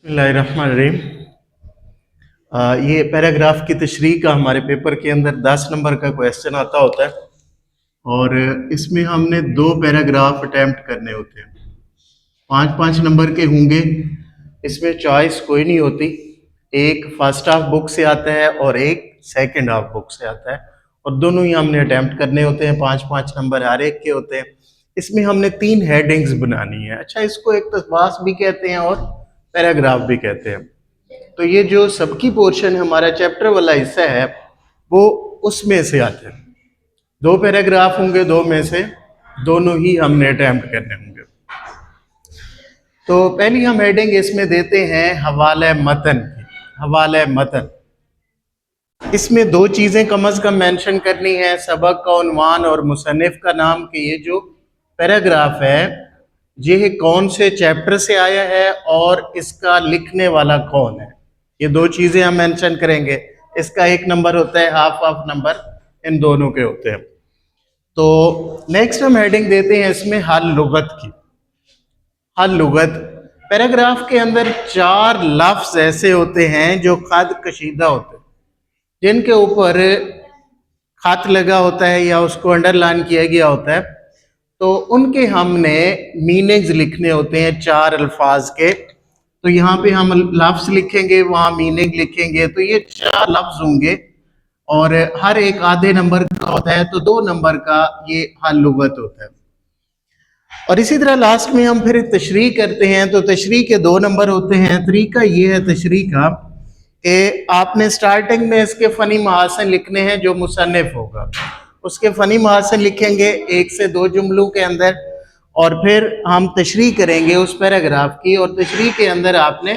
बिस्मिल्लाहिर्रहमानिर्रहीम। ये पैराग्राफ की तशरीह का हमारे पेपर के अंदर 10 नंबर का क्वेश्चन आता होता है और इसमें हमने 2 पैराग्राफ अटेम्प्ट करने होते हैं। 5-5 नंबर के होंगे। इसमें चॉइस कोई नहीं होती। एक फर्स्ट हाफ बुक से आता है और एक सेकंड हाफ बुक से आता है और दोनों ही हमने अटेम्प्ट करने होते हैं। 5-5 नंबर हर एक के होते हैं। इसमें हमने 3 हेडिंग्स बनानी है। अच्छा, इसको एक तस्बास भी कहते हैं और पैराग्राफ भी कहते हैं। तो ये जो सबकी पोर्शन हमारा चैप्टर वाला हिस्सा है वो उसमें से आते हैं। 2 पैराग्राफ होंगे, 2 में से दोनों ही हमने अटेम्प्ट करने होंगे। तो पहली हम हेडिंग इसमें देते हैं हवाले मतन की। हवाले मतन, इसमें 2 चीज़ें कम अज़ कम मेंशन करनी है, सबक का उन्वान और मुसन्निफ का नाम। कि ये जो पैराग्राफ है ये कौन से चैप्टर से आया है और इसका लिखने वाला कौन है। ये 2 चीज़ें हम मेंशन करेंगे। इसका 1 नंबर होता है, हाफ नंबर इन दोनों के होते हैं। तो नेक्स्ट हम हेडिंग देते हैं इसमें हल लुगत की। हल लुगत, पैराग्राफ के अंदर 4 लफ्ज ऐसे होते हैं जो खत कशीदा होते हैं, जिनके ऊपर खत लगा होता है या उसको अंडरलाइन किया गया होता है। तो उनके हमने मीनिंग्स लिखने होते हैं 4 अल्फाज के। तो यहाँ पे हम लफ्ज लिखेंगे, वहाँ मीनिंग लिखेंगे। तो ये 4 लफ्ज होंगे और हर एक आधे नंबर का होता है, तो 2 नंबर का ये हल लुगत होता है। और इसी तरह लास्ट में हम फिर तशरीह करते हैं। तो तशरीह के 2 नंबर होते हैं। तरीका ये है तशरीह का कि आपने स्टार्टिंग में इसके फ़नी महासन लिखने हैं जो मुसन्निफ होगा, उसके फ़नी महासन लिखेंगे 1 से 2 जुमलों के अंदर, और फिर हम तशरीह करेंगे उस पैराग्राफ की। और तशरीह के अंदर आपने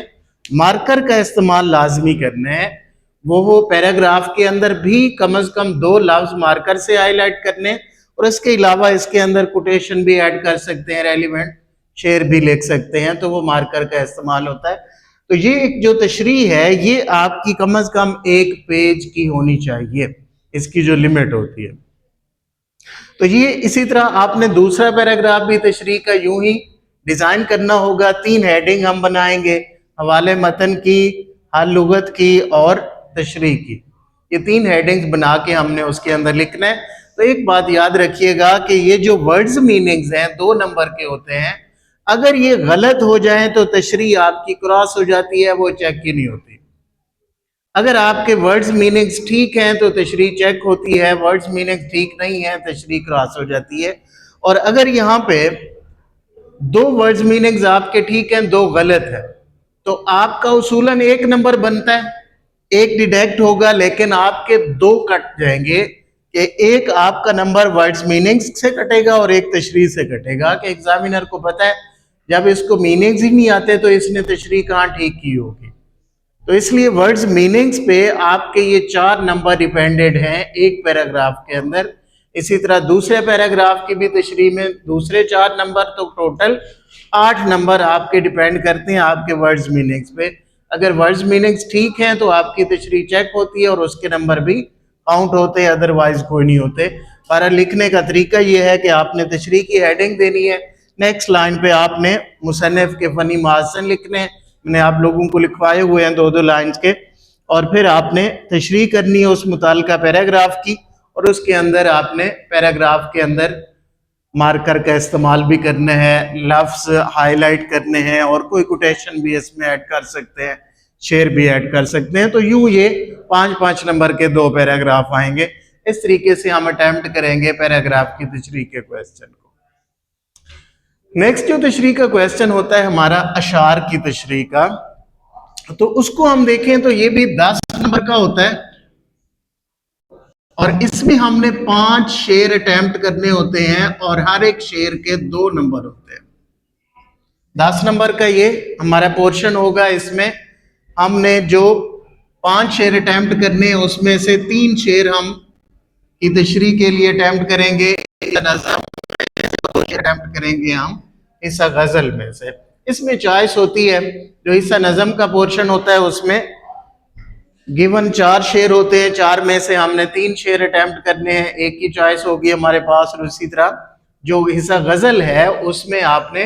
मार्कर का इस्तेमाल लाजमी करना है। वो पैराग्राफ के अंदर भी कम अज़ कम 2 लफ्ज़ मार्कर से हाईलाइट करने, और इसके अलावा इसके अंदर कोटेशन भी ऐड कर सकते हैं, रेलिवेंट शेर भी लिख सकते हैं, तो वो मार्कर का इस्तेमाल होता है। तो ये एक जो तशरीह है ये आपकी कम अज़ कम 1 पेज की होनी चाहिए, इसकी जो लिमिट होती है। तो ये इसी तरह आपने दूसरा पैराग्राफ भी तशरीह का यूं ही डिजाइन करना होगा। 3 हेडिंग हम बनाएंगे, हवाले मतन की, हल लुगत की और तशरीह की। ये 3 हेडिंग्स बना के हमने उसके अंदर लिखना है। तो एक बात याद रखिएगा कि ये जो वर्ड्स मीनिंग्स हैं 2 नंबर के होते हैं। अगर ये गलत हो जाए तो तशरीह आपकी क्रॉस हो जाती है, वो चेक ही नहीं होती। अगर आपके वर्ड्स मीनिंग्स ठीक हैं तो तशरीह चेक होती है, वर्ड्स मीनिंग्स ठीक नहीं है तशरीह क्रॉस हो जाती है। और अगर यहाँ पे 2 वर्ड्स मीनिंग्स आपके ठीक हैं, 2 गलत है, तो आपका उसूलन 1 नंबर बनता है, 1 डिडक्ट होगा, लेकिन आपके 2 कट जाएंगे कि एक आपका नंबर वर्ड्स मीनिंग्स से कटेगा और एक तशरीह से कटेगा। कि एग्जामिनर को पता है जब इसको मीनिंग्स ही नहीं आते तो इसने तशरीह कहाँ ठीक की होगी। तो इसलिए वर्ड्स मीनिंग्स पे आपके ये 4 नंबर डिपेंडेड हैं एक पैराग्राफ के अंदर। इसी तरह दूसरे पैराग्राफ की भी तशरीह में दूसरे 4 नंबर, तो टोटल 8 नंबर आपके डिपेंड करते हैं आपके वर्ड्स मीनिंग्स पे। अगर वर्ड्स मीनिंग्स ठीक हैं तो आपकी तशरीह चेक होती है और उसके नंबर भी काउंट होते हैं, अदरवाइज कोई नहीं होते। पर लिखने का तरीका ये है कि आपने तशरीह की हेडिंग देनी है, नेक्स्ट लाइन पे आपने मुसन्निफ के फ़नी महासन लिखने हैं। मैंने आप लोगों को लिखवाए हुए हैं 2-2 लाइन्स के। और फिर आपने तशरीह करनी है उस मुतालिका पैराग्राफ की, और उसके अंदर आपने पैराग्राफ के अंदर मार्कर का इस्तेमाल भी करना है, लफ्ज़ हाईलाइट करने हैं, और कोई कोटेशन भी इसमें ऐड कर सकते हैं, शेर भी ऐड कर सकते हैं। तो यूं ये 5-5 नंबर के 2 पैराग्राफ आएंगे। इस तरीके से हम अटेम्प्ट करेंगे पैराग्राफ की तशरीह के क्वेश्चन को। नेक्स्ट जो तशरीह का क्वेश्चन होता है हमारा अशार की तशरीह का, तो उसको हम देखें तो ये भी 10 नंबर का होता है और इसमें हमने 5 शेर अटेम्प्ट करने होते हैं और हर एक शेर के 2 नंबर होते हैं। 10 नंबर का ये हमारा पोर्शन होगा। इसमें हमने जो 5 शेर अटेम्प्ट करने हैं उसमें से 3 शेर हम की तशरीह के लिए अटेम्प्ट करेंगे, अटेम्प्ट करेंगे हम हिस्सा गजल में से। इसमें चॉइस होती है, जो हिस्सा नज़म का पोर्शन होता है उसमें गिवन 4 शेर होते हैं, 4 में से हमने 3 शेर अटेम्प्ट करने हैं, एक ही चॉइस होगी हमारे पास। और उसी तरह जो हिस्सा गजल है उसमें आपने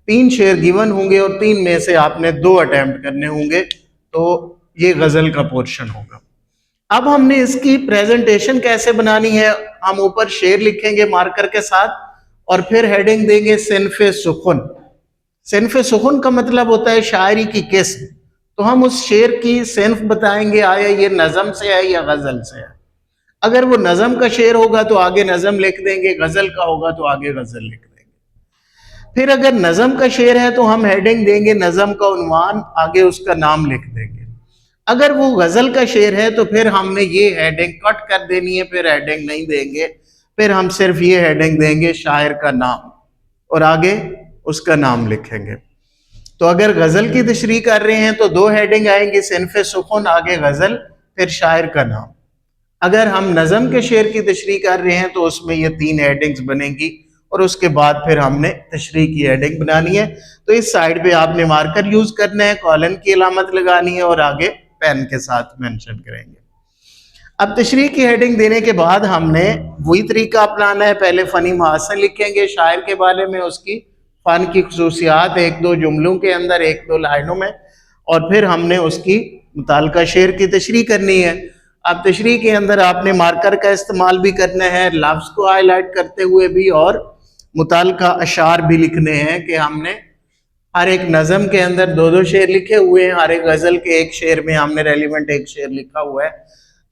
3 शेर गिवन होंगे और 3 में से आपने 2 अटेम्प्ट करने होंगे, तो ये गजल का पोर्शन होगा। अब हमने इसकी प्रेजेंटेशन कैसे बनानी है, हम ऊपर शेर लिखेंगे मार्कर के साथ और फिर हेडिंग देंगे सिन्फ़े सुखुन। सिन्फ़े सुखुन का मतलब होता है शायरी की किस्म, तो हम उस शेर की सिन्फ बताएंगे, आया ये नज़म से है या गजल से है। अगर वो नज़म का शेर होगा तो आगे नज़म लिख देंगे, गजल का होगा तो आगे गजल लिख देंगे। फिर अगर नज़म का शेर है तो हम हेडिंग देंगे नज़म का उन्वान, आगे उसका नाम लिख देंगे। अगर वो गजल का शेर है तो फिर हमने ये हेडिंग कट कर देनी है, फिर हेडिंग नहीं देंगे, फिर हम सिर्फ ये हेडिंग देंगे शायर का नाम और आगे उसका नाम लिखेंगे। तो अगर गजल की तशरीह कर रहे हैं तो 2 हेडिंग आएंगी, सिन्फ़े सुखुन, आगे गजल, फिर शायर का नाम। अगर हम नज़म के शेर की तशरीह कर रहे हैं तो उसमें ये 3 हेडिंग्स बनेंगी और उसके बाद फिर हमने तशरीह की हेडिंग बनानी है। तो इस साइड पे आपने मार्कर यूज करना है, कॉलन की अलामत लगानी है और आगे पेन के साथ मेंशन करेंगे। अब तशरीह की हेडिंग देने के बाद हमने वही तरीका अपनाना है, पहले फ़नी मुहासिन लिखेंगे शायर के बारे में, उसकी फ़न की खुसूसियात 1-2 जुमलों के अंदर, 1-2 लाइनों में, और फिर हमने उसकी मुताल्लिका शेर की तशरीह करनी है। अब तशरीह के अंदर आपने मार्कर का इस्तेमाल भी करना है, लफ्ज़ को हाईलाइट करते हुए भी, और मुताल्लिका अशार भी लिखने हैं कि हमने हर एक नज़म के अंदर 2-2 शेर लिखे हुए हैं, हर एक गज़ल के एक शेर में हमने रेलिवेंट एक शेर लिखा हुआ है,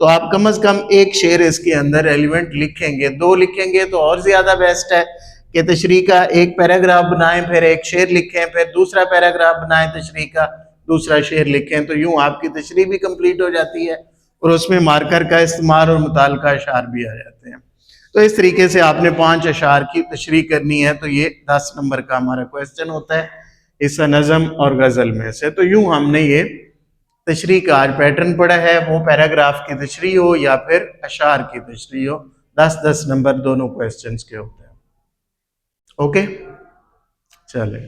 तो आप कम से कम एक शेर इसके अंदर रेलिवेंट लिखेंगे। 2 लिखेंगे तो और ज़्यादा बेस्ट है कि तशरीह का एक पैराग्राफ बनाएं, फिर एक शेर लिखें, फिर दूसरा पैराग्राफ बनाएं, तशरीह का दूसरा शेर लिखें, तो यूँ आपकी तशरीह भी कंप्लीट हो जाती है और उसमें मार्कर का इस्तेमाल और मुताल्लिका अशार भी आ जाते हैं। तो इस तरीके से आपने 5 अशार की तशरीह करनी है, तो ये 10 नंबर का हमारा क्वेश्चन होता है हिस्सा नज़म और गज़ल में से। तो यूं हमने ये तशरीह का आज पैटर्न पढ़ा है, वो पैराग्राफ की तशरीह हो या फिर अशार की तशरीह हो, 10-10 नंबर दोनों क्वेश्चंस के होते हैं। ओके, चले।